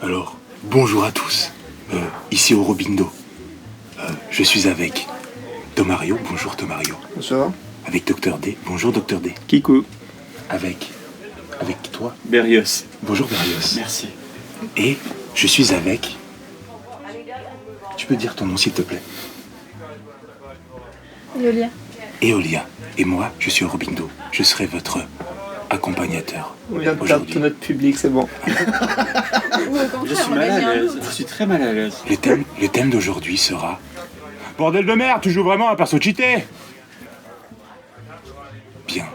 Alors, bonjour à tous. Ici Aurobindo. Je suis avec Tomario. Bonjour Tomario. Bonjour. Avec Dr D. Bonjour Dr D. Kikou. Avec toi. Berrios. Bonjour Berrios. Merci. Et je suis avec... Tu peux dire ton nom s'il te plaît? Eolia. Eolia. Et moi, je suis Aurobindo. Je serai votre accompagnateur. On vient de perdre tout notre public, c'est bon. Je suis mal à l'aise. Je suis très mal à l'aise. Le thème d'aujourd'hui sera... Bordel de merde, tu joues vraiment un perso cheaté? Bien.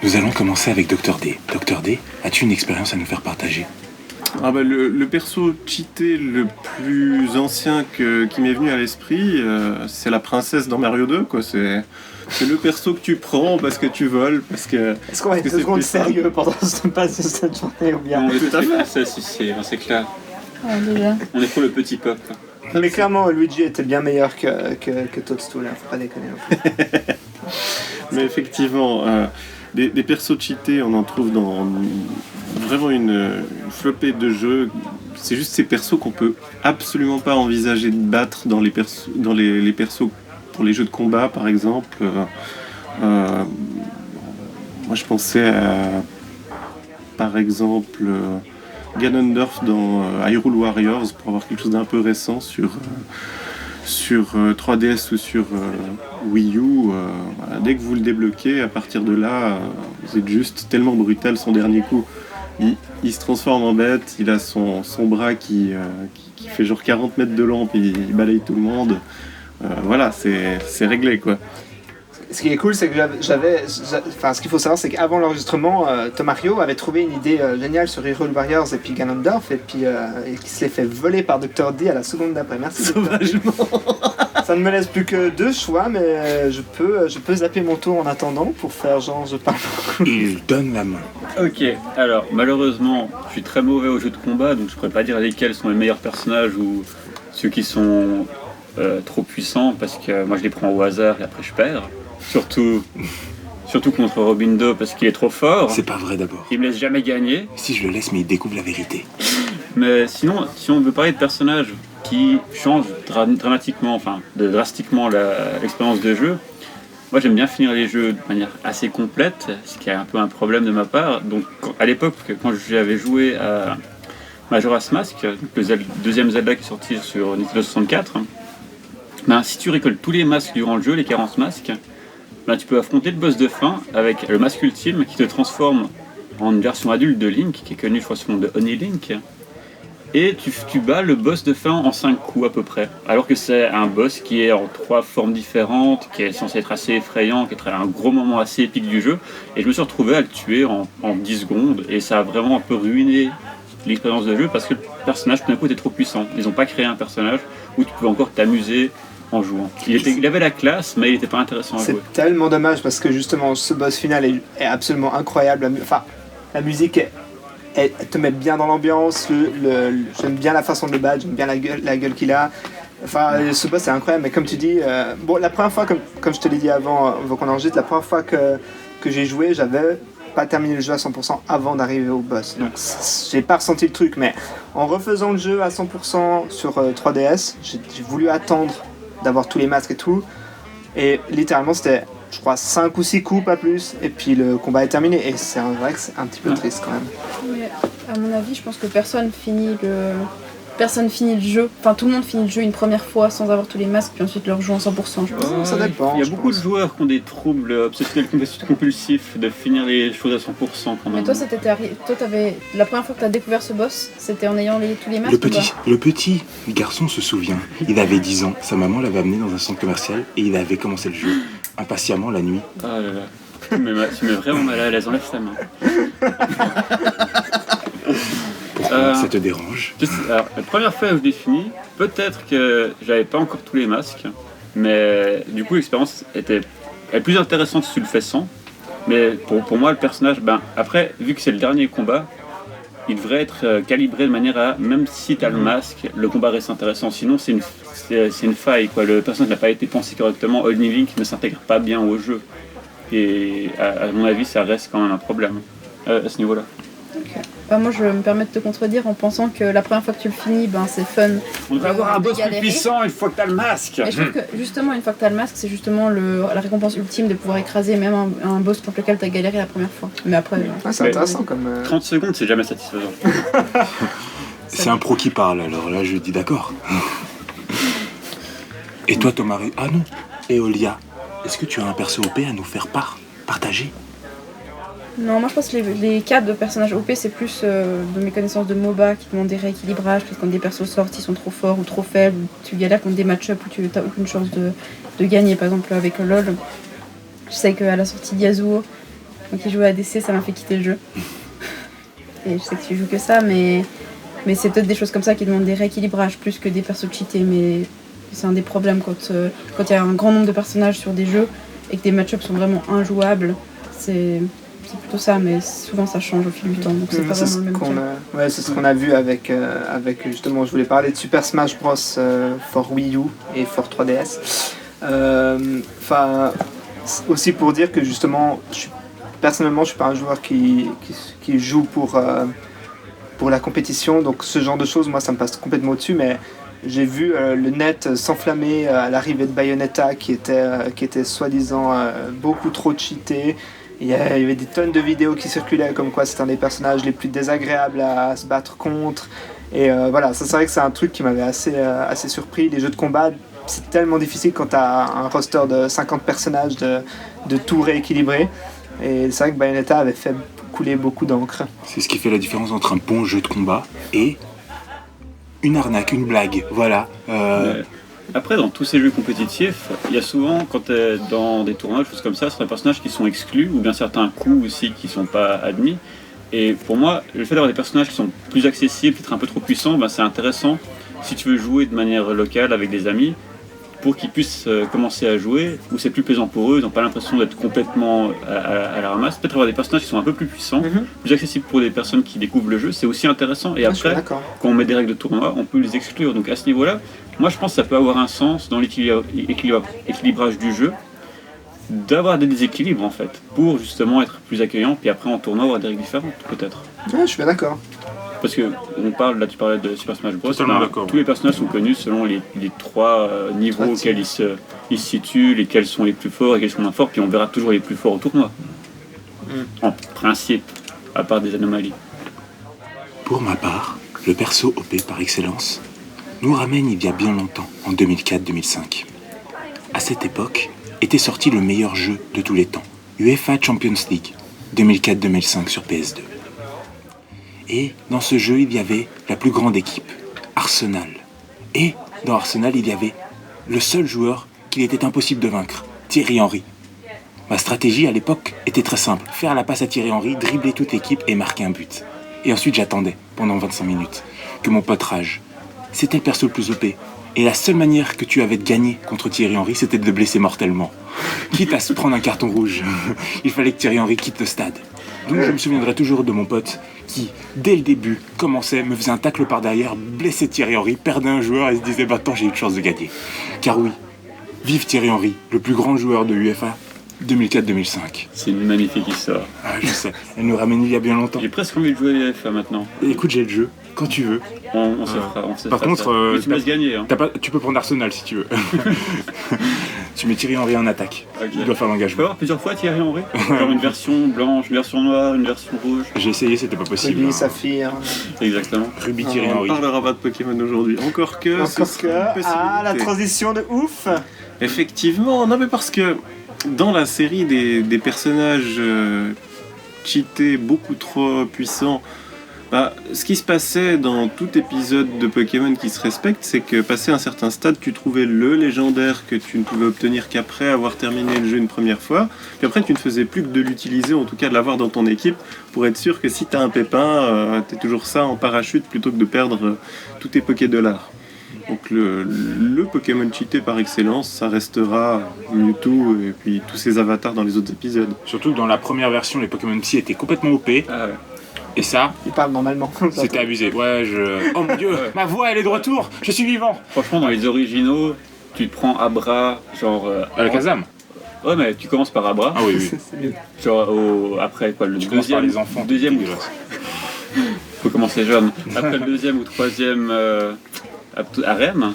Nous allons commencer avec Dr D. Dr D, as-tu une expérience à nous faire partager? Ah bah le perso cheaté le plus ancien qui m'est venu à l'esprit, c'est la princesse dans Mario 2, quoi. C'est le perso que tu prends parce que tu voles, parce que... Est-ce qu'on va être 2 secondes sérieux pendant cette journée ou bien? On est tout à fait, c'est clair. Déjà. On est pour le petit peuple. Non, mais clairement, Luigi était bien meilleur que Toadstool, hein, faut pas déconner. Mais effectivement, des persos cheatés, on en trouve dans vraiment une flopée de jeux. C'est juste ces persos qu'on peut absolument pas envisager de battre dans les persos pour les jeux de combat, par exemple. Moi, je pensais à, par exemple, Ganondorf dans Hyrule Warriors, pour avoir quelque chose d'un peu récent sur 3DS ou sur Wii U. Voilà. Dès que vous le débloquez, à partir de là, vous êtes juste tellement brutal son dernier coup. Il se transforme en bête, il a son bras qui fait genre 40 mètres de long et il balaye tout le monde. Voilà, c'est réglé, quoi. Ce qui est cool, c'est que ce qu'il faut savoir, c'est qu'avant l'enregistrement, Tomario avait trouvé une idée géniale sur Hyrule Warriors et puis Ganondorf, et puis qui se l'est fait voler par Dr. D à la seconde d'après. Merci. Sauvagement. Ça ne me laisse plus que 2 choix, mais je peux zapper mon tour en attendant pour faire genre je parle. Il donne la main. Ok, alors malheureusement, je suis très mauvais aux jeux de combat, donc je pourrais pas dire lesquels sont les meilleurs personnages ou ceux qui sont trop puissants, parce que moi je les prends au hasard et après je perds. Surtout contre Aurobindo parce qu'il est trop fort. C'est pas vrai d'abord. Il me laisse jamais gagner. Si je le laisse, mais il découvre la vérité. Mais sinon, si on veut parler de personnages qui changent drastiquement l'expérience de jeu, moi j'aime bien finir les jeux de manière assez complète, ce qui est un peu un problème de ma part. Donc à l'époque, quand j'avais joué à Majora's Mask, le deuxième Zelda qui est sorti sur Nintendo 64, si tu récoltes tous les masques durant le jeu, les 40 masques, tu peux affronter le boss de fin avec le masque ultime qui te transforme en une version adulte de Link, qui est connue je crois sous le nom de Honey Link, et tu bats le boss de fin en 5 coups à peu près, alors que c'est un boss qui est en 3 formes différentes, qui est censé être assez effrayant, qui est un gros moment assez épique du jeu, et je me suis retrouvé à le tuer en 10 secondes, et ça a vraiment un peu ruiné l'expérience de jeu parce que le personnage tout d'un coup était trop puissant. Ils n'ont pas créé un personnage où tu pouvais encore t'amuser en jouant. Il avait la classe, mais il n'était pas intéressant à jouer. C'est tellement dommage parce que justement ce boss final est absolument incroyable. Enfin, la musique elle te met bien dans l'ambiance. J'aime bien la façon de le battre, j'aime bien la gueule qu'il a. Enfin, ce boss est incroyable, mais comme tu dis, la première fois, comme je te l'ai dit avant qu'on enregistre, la première fois que j'ai joué, j'avais pas terminé le jeu à 100% avant d'arriver au boss. Donc j'ai pas ressenti le truc, mais en refaisant le jeu à 100% sur 3DS, j'ai voulu attendre d'avoir tous les masques et tout, et littéralement c'était je crois 5 ou 6 coups, pas plus, et puis le combat est terminé, et c'est vrai que c'est un petit peu triste quand même. Mais à mon avis, je pense que personne finit le jeu, enfin tout le monde finit le jeu une première fois sans avoir tous les masques, puis ensuite le rejoue en 100%. Je pense. Ça dépend. Il y a beaucoup de joueurs qui ont des troubles obsessionnels compulsifs de finir les choses à 100% quand même. Mais toi, la première fois que tu as découvert ce boss, c'était en ayant tous les masques. Le petit garçon se souvient, il avait 10 ans, sa maman l'avait amené dans un centre commercial et il avait commencé le jeu impatiemment la nuit. Ah là là, tu mets vraiment mal à l'aise, enlève ta main. Pourquoi ça te dérange? Alors, la première fois que je l'ai fini, peut-être que j'avais pas encore tous les masques, mais du coup l'expérience est plus intéressante si tu le fais sans. Mais pour moi le personnage, après vu que c'est le dernier combat, il devrait être calibré de manière à, même si tu as le masque, le combat reste intéressant. Sinon c'est une faille, quoi. Le personnage n'a pas été pensé correctement, Honey Link ne s'intègre pas bien au jeu. Et à mon avis ça reste quand même un problème à ce niveau-là. Okay. Bah, moi, je me permets de te contredire en pensant que la première fois que tu le finis, ben, c'est fun. On va avoir un de boss plus galérer. puissant une fois que t'as le masque. Et je trouve que justement, une fois que tu as le masque, c'est justement la récompense ultime de pouvoir écraser même un boss contre lequel tu as galéré la première fois. Mais après, Ah, c'est Mais- intéressant comme. 30 secondes, c'est jamais satisfaisant. C'est un pro qui parle, alors là je dis d'accord. Et toi Thomas, ah non, Eolia, est-ce que tu as un perso OP à nous faire partager? non, moi je pense que les cas de personnages OP, c'est plus de mes connaissances de MOBA qui demandent des rééquilibrages, parce que quand des persos sortent, ils sont trop forts ou trop faibles, ou tu galères contre des match-ups où tu n'as aucune chance de gagner. Par exemple, avec LoL, je sais qu'à la sortie d'Yasuo, qui jouait à ADC, ça m'a fait quitter le jeu. Et je sais que tu joues que ça, mais c'est peut-être des choses comme ça qui demandent des rééquilibrages plus que des persos cheatés. Mais c'est un des problèmes quand il y a un grand nombre de personnages sur des jeux et que des match-ups sont vraiment injouables. C'est plutôt ça, mais souvent ça change au fil du temps, donc c'est pas C'est vraiment ce le même qu'on cas. a, c'est ce qu'on a vu avec justement, je voulais parler de Super Smash Bros for Wii U et for 3DS. Enfin, aussi pour dire que justement, personnellement, je suis pas un joueur qui joue pour la compétition, donc ce genre de choses, moi, ça me passe complètement au-dessus, mais j'ai vu le net s'enflammer à l'arrivée de Bayonetta qui était soi-disant beaucoup trop cheaté. Il y avait des tonnes de vidéos qui circulaient comme quoi c'est un des personnages les plus désagréables à se battre contre. Et voilà, ça c'est vrai que c'est un truc qui m'avait assez surpris. Les jeux de combat, c'est tellement difficile quand tu as un roster de 50 personnages de tout rééquilibrer. Et c'est vrai que Bayonetta avait fait couler beaucoup d'encre. C'est ce qui fait la différence entre un bon jeu de combat et une arnaque, une blague, voilà. Mais après, dans tous ces jeux compétitifs, il y a souvent, quand tu es dans des tournois, des choses comme ça, certains personnages qui sont exclus, ou bien certains coups aussi qui sont pas admis. Et pour moi, le fait d'avoir des personnages qui sont plus accessibles, peut-être un peu trop puissants, ben c'est intéressant si tu veux jouer de manière locale avec des amis, pour qu'ils puissent commencer à jouer, où c'est plus plaisant pour eux, ils n'ont pas l'impression d'être complètement à la ramasse. Peut-être avoir des personnages qui sont un peu plus puissants, plus accessibles pour des personnes qui découvrent le jeu, c'est aussi intéressant. Et Ah, je suis après, d'accord. quand on met des règles de tournoi, on peut les exclure. Donc à ce niveau-là, moi je pense que ça peut avoir un sens dans l'équilibrage du jeu, d'avoir des déséquilibres en fait, pour justement être plus accueillant, puis après en tournoi avoir des règles différentes peut-être. Ouais, je suis bien d'accord. Parce que on parle, là tu parlais de Super Smash Bros. Totalement d'accord. Tous les personnages sont connus selon les trois niveaux Ah, auxquels ils se situent, lesquels sont les plus forts et lesquels sont moins forts, puis on verra toujours les plus forts au tournoi. En principe, à part des anomalies. Pour ma part, le perso OP par excellence nous ramène il y a bien longtemps, en 2004-2005. À cette époque, était sorti le meilleur jeu de tous les temps, UEFA Champions League 2004-2005 sur PS2. Et dans ce jeu, il y avait la plus grande équipe, Arsenal. Et dans Arsenal, il y avait le seul joueur qu'il était impossible de vaincre, Thierry Henry. Ma stratégie à l'époque était très simple, faire la passe à Thierry Henry, dribbler toute l'équipe et marquer un but. Et ensuite j'attendais, pendant 25 minutes, que mon pote rage. C'était le perso le plus OP. Et la seule manière que tu avais de gagner contre Thierry Henry, c'était de le blesser mortellement. Quitte à se prendre un carton rouge, il fallait que Thierry Henry quitte le stade. Donc je me souviendrai toujours de mon pote qui, dès le début, commençait, me faisait un tacle par derrière, blessait Thierry Henry, perdait un joueur et se disait « bah attends, j'ai eu de chance de gagner ». Car oui, vive Thierry Henry, le plus grand joueur de UEFA 2004-2005. C'est une magnifique histoire. Ah, je sais, elle nous ramène il y a bien longtemps. J'ai presque envie de jouer à l'UEFA maintenant. Écoute, j'ai le jeu, quand tu veux. On se fera. On se Par fera contre, ça. Mais tu me laisses gagner. Hein. Tu peux prendre Arsenal si tu veux. Tu mets Thierry Henry en attaque. Ok. Il doit faire Je peux l'engagement. avoir plusieurs fois Thierry Henry. Genre une version blanche, une version noire, une version rouge. J'ai essayé, c'était pas possible. Rubis, hein. Saphir. Exactement. Ruby Thierry On ne Henry. parlera pas de Pokémon aujourd'hui. Encore que, ce Encore serait que. une possibilité. Ah, la transition de ouf. Effectivement, non mais parce que dans la série des personnages cheatés beaucoup trop puissants, bah, ce qui se passait dans tout épisode de Pokémon qui se respecte, c'est que passé un certain stade, tu trouvais le légendaire que tu ne pouvais obtenir qu'après avoir terminé le jeu une première fois, puis après tu ne faisais plus que de l'utiliser, en tout cas de l'avoir dans ton équipe, pour être sûr que si tu as un pépin, tu es toujours ça en parachute plutôt que de perdre tous tes Pokédollars. Donc le Pokémon cheaté par excellence, ça restera Mewtwo et puis tous ses avatars dans les autres épisodes. Surtout que dans la première version, les Pokémon Psy étaient complètement OP. Ah ouais. Et ça, Il parle normalement. c'était abusé. Ouais, Oh mon dieu, ma voix elle est de retour, je suis vivant. Franchement, dans les originaux, tu te prends Abra, genre. Alakazam. Ouais, mais tu commences par Abra. Ah oui, oui. C'est mieux. Genre après quoi, le Tu commences par deuxième. les enfants. Deuxième ou dégueulasse. Faut commencer jeune. Après le deuxième ou troisième harem,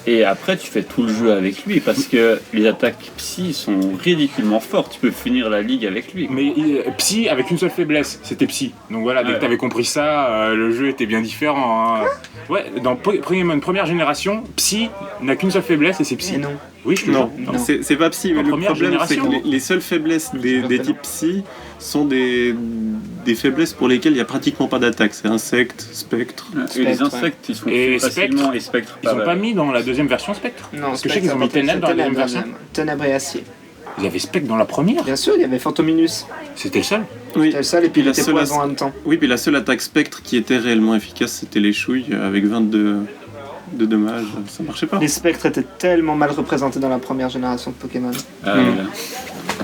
et après tu fais tout le jeu avec lui parce que les attaques psy sont ridiculement fortes. Tu peux finir la ligue avec lui. Mais Psy avec une seule faiblesse, c'était Psy. Donc voilà, dès que t'avais compris ça, le jeu était bien différent. Hein. Ouais, dans Pokémon première génération, Psy n'a qu'une seule faiblesse et c'est Psy. Et non. Oui, je te Non, jure. c'est pas psy, mais En le première problème c'est que génération. les seules faiblesses des types psy sont des faiblesses pour lesquelles il n'y a pratiquement pas d'attaque. C'est insectes, spectres. Et les Spectre, insectes, ils sont Et facilement et spectres. Ils ont mal. pas mis dans la deuxième version Spectre. Non, Parce que je sais qu'ils ont mis Ténèbres dans la deuxième version. Ténèbres et acier. Il y avait Spectre dans la première. Bien sûr, il y avait Fantominus. C'était le seul. Oui. C'était le seul, et puis il La était seule poison en même temps. Oui, puis la seule attaque spectre qui était réellement efficace, c'était les chouilles avec 22 de dommages. Ça marchait pas. Les spectres étaient tellement mal représentés dans la première génération de Pokémon. Ah, Mm. voilà.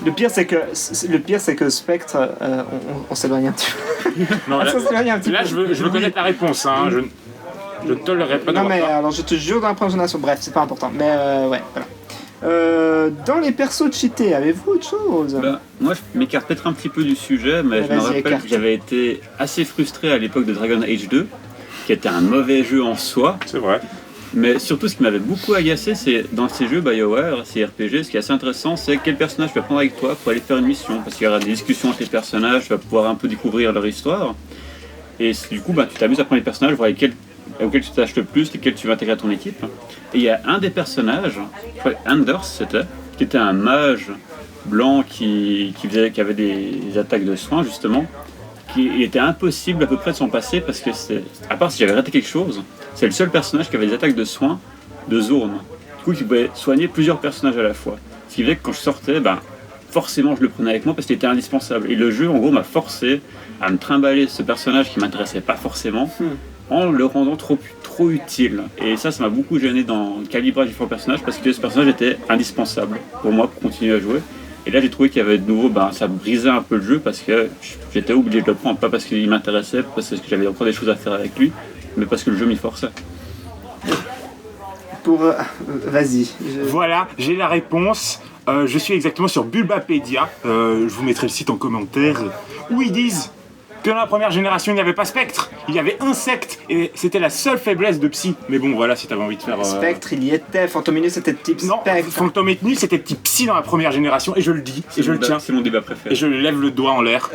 Le pire, c'est que Spectre, on s'éloigne un petit peu. Non, là, On s'éloigne un petit là, peu. je veux connaître la réponse. Hein. Je ne tolérerai pas Non, de mais retard. alors je te jure, dans la première génération, bref, c'est pas important. Mais ouais, voilà. Dans les persos cheatés, avez-vous autre chose? Bah, moi, je m'écarte peut-être un petit peu du sujet, mais je me Vas-y, rappelle écarte. que j'avais été assez frustré à l'époque de Dragon Age 2, qui était un mauvais jeu en soi. C'est vrai. Mais surtout, ce qui m'avait beaucoup agacé, c'est dans ces jeux BioWare, ces RPG, ce qui est assez intéressant, c'est quel personnage tu vas prendre avec toi pour aller faire une mission. Parce qu'il y aura des discussions entre les personnages, tu vas pouvoir un peu découvrir leur histoire. Et du coup, bah, tu t'amuses à prendre les personnages, voir auxquels tu t'attaches le plus, lesquels tu vas intégrer à ton équipe. Et il y a un des personnages, je crois Anders c'était, qui était un mage blanc qui avait des attaques de soins, justement, qui était impossible à peu près de s'en passer parce que, à part si j'avais raté quelque chose, c'est le seul personnage qui avait des attaques de soins de zone. Du coup, qui pouvait soigner plusieurs personnages à la fois. Ce qui faisait que quand je sortais, ben, forcément je le prenais avec moi parce qu'il était indispensable. Et le jeu, en gros, m'a forcé à me trimballer ce personnage qui m'intéressait pas forcément en le rendant trop utile. Et ça m'a beaucoup gêné dans le calibrage du personnage parce que ce personnage était indispensable pour moi pour continuer à jouer. Et là, j'ai trouvé qu'il y avait de nouveau, ben, ça brisait un peu le jeu parce que j'étais obligé de le prendre, pas parce qu'il m'intéressait, parce que j'avais encore des choses à faire avec lui, mais parce que le jeu m'y forçait. Vas-y. Voilà, j'ai la réponse. Je suis exactement sur Bulbapédia. Je vous mettrai le site en commentaire. Où ils disent que dans la première génération, il n'y avait pas Spectre. Il y avait Insecte. Et c'était la seule faiblesse de Psy. Mais bon, voilà, si t'avais envie de faire... Spectre, il y était. Fantominus, c'était de type Non, Spectre. Fantometnus, c'était type Psy dans la première génération. Et je le dis, et je le tiens. C'est mon débat Et préféré. je lève le doigt en l'air.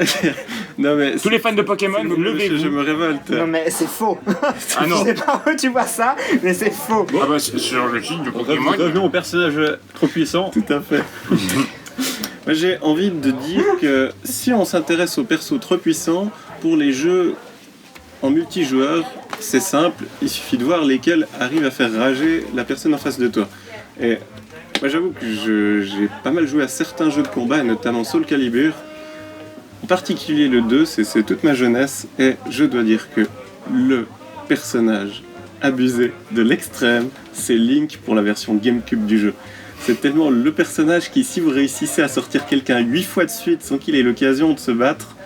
Non, mais Tous les fans de Pokémon, je me levez-vous. révolte. Non, mais c'est faux. Ah non. Je sais pas où tu vois ça, mais c'est faux. Ah bah, sur le site de Pokémon... Revenons au personnage trop puissant. Tout à fait. Moi, j'ai envie de dire que si on s'intéresse aux persos trop puissants, pour les jeux en multijoueur, c'est simple, il suffit de voir lesquels arrivent à faire rager la personne en face de toi. Et moi, j'avoue que j'ai pas mal joué à certains jeux de combat, et notamment Soul Calibur. En particulier le 2, c'est toute ma jeunesse, et je dois dire que le personnage abusé de l'extrême, c'est Link pour la version GameCube du jeu. C'est tellement le personnage qui, si vous réussissez à sortir quelqu'un 8 fois de suite sans qu'il ait l'occasion de se battre,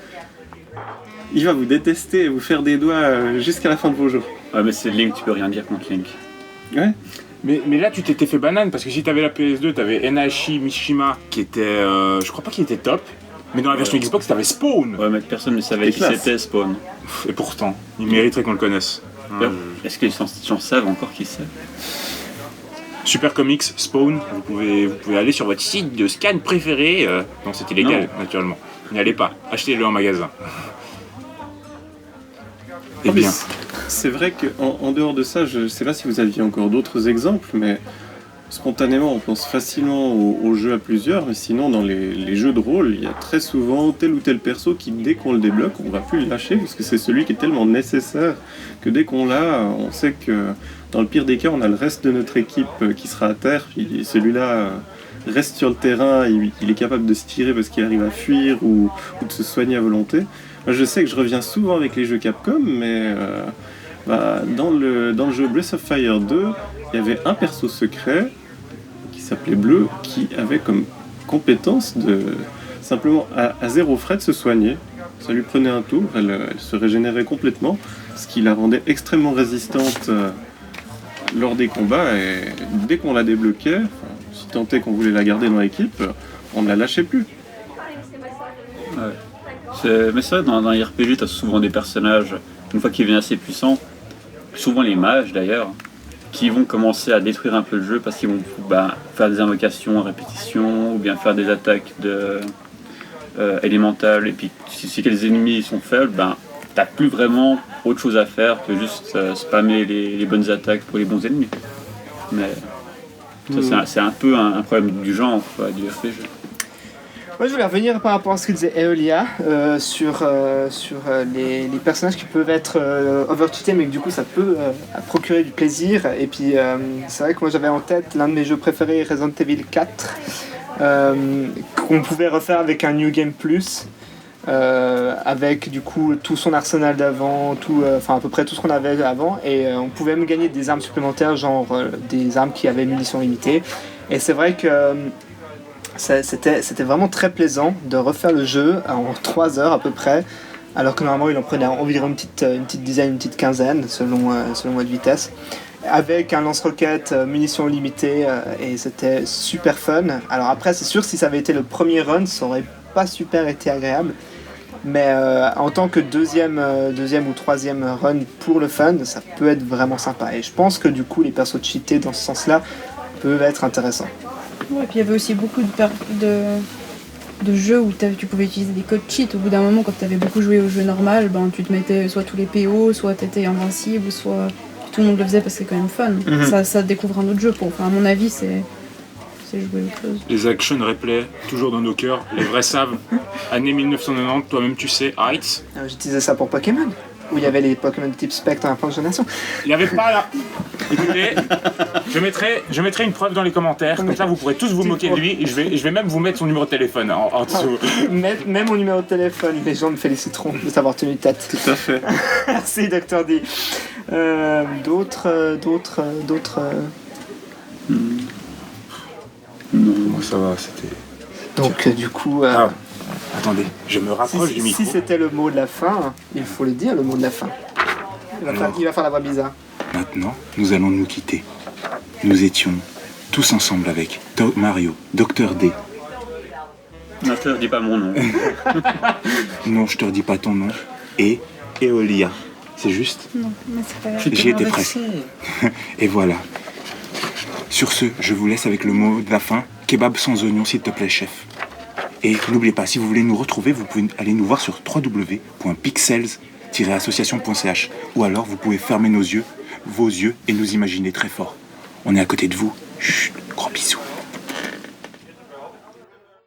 il va vous détester et vous faire des doigts jusqu'à la fin de vos jours. Ouais, mais c'est Link, tu peux rien dire contre Link. Ouais. Mais là, tu t'étais fait banane parce que si t'avais la PS2, t'avais Enashi Mishima qui était. Je crois pas qu'il était top. Mais dans la version Xbox, t'avais Spawn. Ouais, mais personne ne savait C'est qui classe. c'était Spawn. Et pourtant, il mériterait qu'on le connaisse. Est-ce que les gens savent encore qui c'est? Super Comics, Spawn, vous pouvez aller sur votre site de scan préféré. Non, c'est illégal, naturellement. N'y allez pas, achetez-le en magasin. Eh bien, C'est vrai qu'en dehors de ça, je sais pas si vous aviez encore d'autres exemples, mais spontanément on pense facilement aux jeux à plusieurs, mais sinon dans les jeux de rôle, il y a très souvent tel ou tel perso qui dès qu'on le débloque, on va plus le lâcher parce que c'est celui qui est tellement nécessaire que dès qu'on l'a, on sait que dans le pire des cas, on a le reste de notre équipe qui sera à terre, puis celui-là reste sur le terrain, il est capable de se tirer parce qu'il arrive à fuir ou de se soigner à volonté. Moi, je sais que je reviens souvent avec les jeux Capcom, mais dans le jeu Breath of Fire 2, il y avait un perso secret qui s'appelait Bleu, qui avait comme compétence de simplement à 0 frais de se soigner. Ça lui prenait un tour, elle se régénérait complètement, ce qui la rendait extrêmement résistante lors des combats, et dès qu'on la débloquait, si tant est qu'on voulait la garder dans l'équipe, on ne la lâchait plus. Mais c'est vrai, dans les RPG, t'as souvent des personnages une fois qu'ils deviennent assez puissants, souvent les mages d'ailleurs, qui vont commencer à détruire un peu le jeu parce qu'ils vont faire des invocations à répétition ou bien faire des attaques élémentales. Et puis si les ennemis sont faibles, t'as plus vraiment autre chose à faire que juste spammer les bonnes attaques pour les bons ennemis. Mais ça, c'est un peu un problème du genre, quoi, du RPG. Moi je voulais revenir par rapport à ce que disait Eolia sur les personnages qui peuvent être overcheatés mais que du coup ça peut procurer du plaisir. Et puis c'est vrai que moi j'avais en tête l'un de mes jeux préférés, Resident Evil 4, qu'on pouvait refaire avec un New Game Plus, avec du coup tout son arsenal d'avant, à peu près tout ce qu'on avait avant, et on pouvait même gagner des armes supplémentaires, genre des armes qui avaient munitions limitées. Et c'est vrai que c'était vraiment très plaisant de refaire le jeu en 3 heures à peu près, alors que normalement il en prenait environ une petite dizaine, une petite quinzaine selon votre vitesse, avec un lance-roquette, munitions limitées, et c'était super fun. Alors après c'est sûr que si ça avait été le premier run, ça aurait pas super été agréable, mais en tant que deuxième ou troisième run pour le fun, ça peut être vraiment sympa. Et je pense que du coup les persos cheatés dans ce sens-là peuvent être intéressants. Ouais, et puis il y avait aussi beaucoup de jeux où tu pouvais utiliser des codes cheat. Au bout d'un moment, quand tu avais beaucoup joué au jeu normal, tu te mettais soit tous les PO, soit tu étais invincible, soit tout le monde le faisait parce que c'est quand même fun. Ça découvre un autre jeu. À mon avis, c'est jouer autre chose. Les action replays, toujours dans nos cœurs, les vrais savent. Année 1990, toi-même tu sais, Heights. J'utilisais ça pour Pokémon, où il y avait les Pokémon de type Spectre dans la première génération. Il n'y avait pas là. Écoutez, je mettrai une preuve dans les commentaires, comme ça vous pourrez tous vous moquer de lui, et je vais même vous mettre son numéro de téléphone en dessous. Même mon numéro de téléphone, les gens me féliciteront de t'avoir tenu tête. Tout à fait. Merci Dr D. D'autres. Moi ça va, c'était... Donc du coup... Attendez, je me rapproche du micro. Si c'était le mot de la fin, il faut le dire, le mot de la fin. Il va faire la voix bizarre. Maintenant, nous allons nous quitter. Nous étions tous ensemble avec Mario, Dr D. Non, je te redis pas mon nom. Non, je te redis pas ton nom. Et Eolia. C'est juste? Non, mais c'est pas grave. J'y étais presque. Et voilà. Sur ce, je vous laisse avec le mot de la fin. Kebab sans oignon, s'il te plaît, chef. Et n'oubliez pas, si vous voulez nous retrouver, vous pouvez aller nous voir sur www.pixels-association.ch, ou alors vous pouvez fermer vos yeux et nous imaginer très fort. On est à côté de vous. Chut, gros bisous.